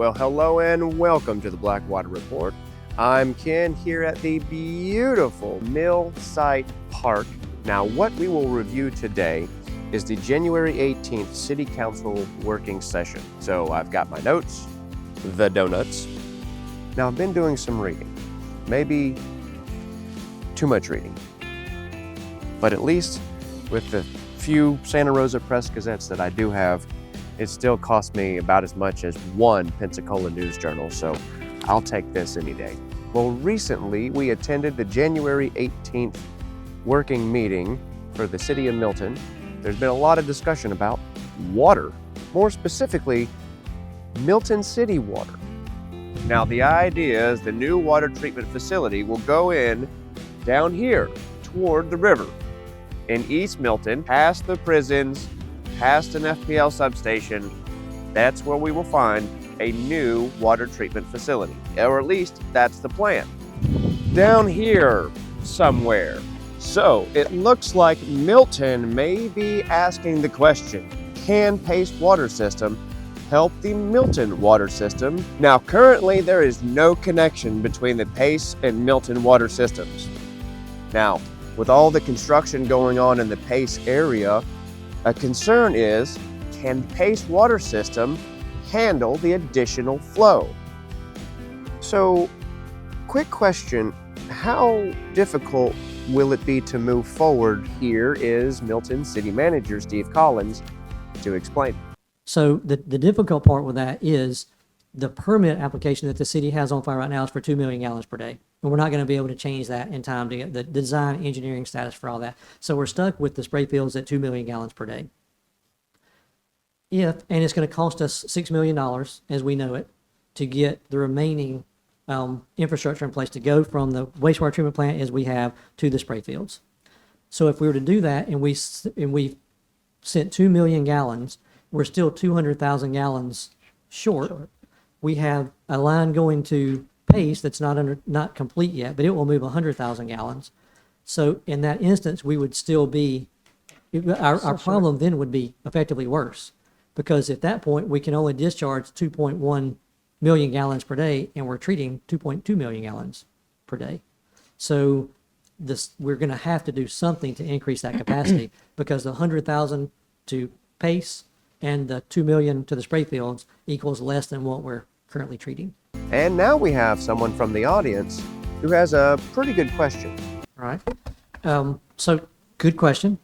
Well, hello and welcome to the Blackwater Report. I'm Ken here at the beautiful Mill Site Park. Now, what we will review today is the January 18th City Council working session. So I've got my notes, the donuts. Now, I've been doing some reading, maybe too much reading, but at least with the few Santa Rosa Press Gazettes that I do have, it still costs me about as much as one Pensacola News Journal, so I'll take this any day. Well, recently we attended the January 18th working meeting for the city of Milton. There's been a lot of discussion about water, more specifically, Milton City Water. Now, the idea is the new water treatment facility will go in down here toward the river in East Milton, past the prisons, past an FPL substation. That's where we will find a new water treatment facility, or at least that's the plan. Down here somewhere. So it looks like Milton may be asking the question, can Pace Water System help the Milton water system? Now, currently there is no connection between the Pace and Milton water systems. Now, with all the construction going on in the Pace area, a concern is, can Pace Water System handle the additional flow? So, quick question, how difficult will it be to move forward? Here is Milton City Manager Steve Collins to explain. So the difficult part with that is the permit application that the city has on file right now is for 2 million gallons per day. And we're not going to be able to change that in time to get the design engineering status for all that. So we're stuck with the spray fields at 2 million gallons per day. And it's going to cost us $6 million, as we know it, to get the remaining infrastructure in place to go from the wastewater treatment plant as we have to the spray fields. So if we were to do that and we sent 2 million gallons, we're still 200,000 gallons short. We have a line going to Pace that's not complete yet, but it will move 100,000 gallons. So in that instance, we would still be, our problem then would be effectively worse, because at that point we can only discharge 2.1 million gallons per day, and we're treating 2.2 million gallons per day. So we're going to have to do something to increase that capacity, because the 100,000 to Pace and the 2 million to the spray fields equals less than what we're currently treating. And now we have someone from the audience who has a pretty good question. All right. So good question.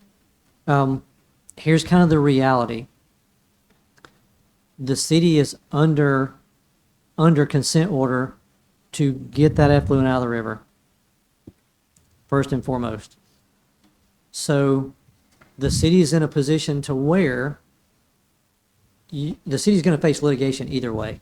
Here's kind of the reality. The city is under consent order to get that effluent out of the river, first and foremost. So the city is in a position to where the city's going to face litigation either way.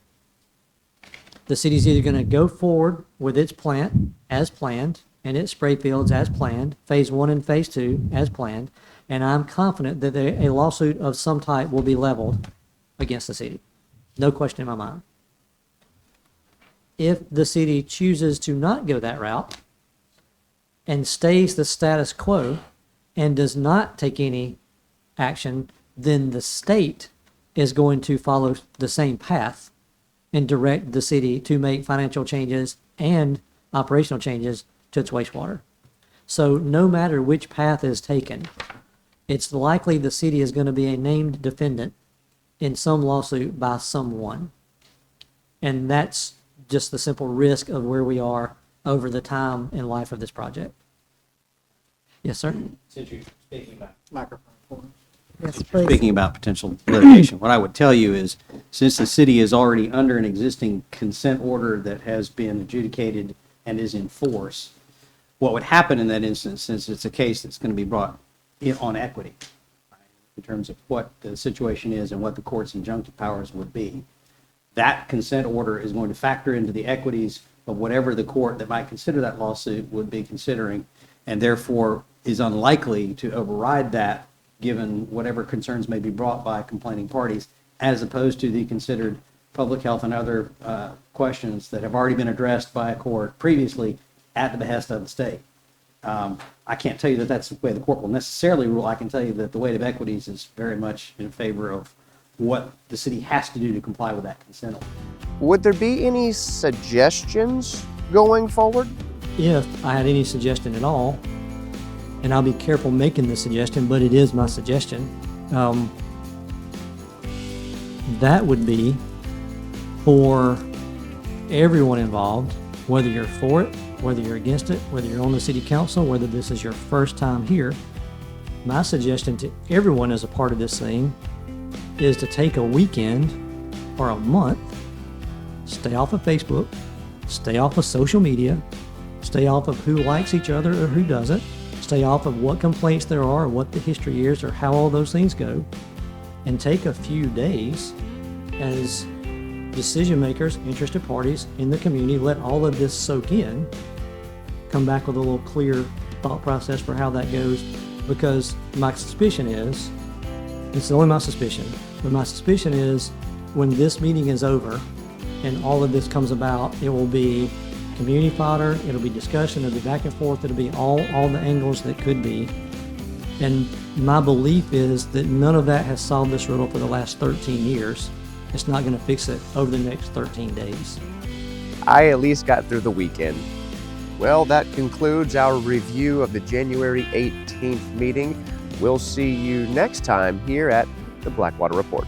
The city's either going to go forward with its plant as planned and its spray fields as planned, phase 1 and phase 2 as planned, and I'm confident that a lawsuit of some type will be leveled against the city. No question in my mind. If the city chooses to not go that route and stays the status quo and does not take any action, then the state is going to follow the same path and direct the city to make financial changes and operational changes to its wastewater. So no matter which path is taken, it's likely the city is going to be a named defendant in some lawsuit by someone. And that's just the simple risk of where we are over the time and life of this project. Yes, sir? Since you're speaking about Microphone. Yes, please. Speaking about potential litigation, what I would tell you is, since the city is already under an existing consent order that has been adjudicated and is in force, what would happen in that instance, since it's a case that's going to be brought on equity, right, in terms of what the situation is and what the court's injunctive powers would be, that consent order is going to factor into the equities of whatever the court that might consider that lawsuit would be considering, and therefore is unlikely to override that, given whatever concerns may be brought by complaining parties, as opposed to the considered public health and other questions that have already been addressed by a court previously at the behest of the state. I can't tell you that that's the way the court will necessarily rule. I can tell you that the weight of equities is very much in favor of what the city has to do to comply with that consent order. Would there be any suggestions going forward? If I had any suggestion at all, and I'll be careful making this suggestion, but it is my suggestion, that would be for everyone involved, whether you're for it, whether you're against it, whether you're on the city council, whether this is your first time here. My suggestion to everyone as a part of this thing is to take a weekend or a month, stay off of Facebook, stay off of social media, stay off of who likes each other or who doesn't, stay off of what complaints there are, or what the history is, or how all those things go, and take a few days as decision makers, interested parties in the community, let all of this soak in, come back with a little clear thought process for how that goes. Because my suspicion is, it's only my suspicion, but my suspicion is when this meeting is over and all of this comes about, it will be community fodder, it'll be discussion, it'll be back and forth, it'll be all the angles that could be. And my belief is that none of that has solved this riddle for the last 13 years. It's not going to fix it over the next 13 days. I at least got through the weekend. Well, that concludes our review of the January 18th meeting. We'll see you next time here at the Blackwater Report.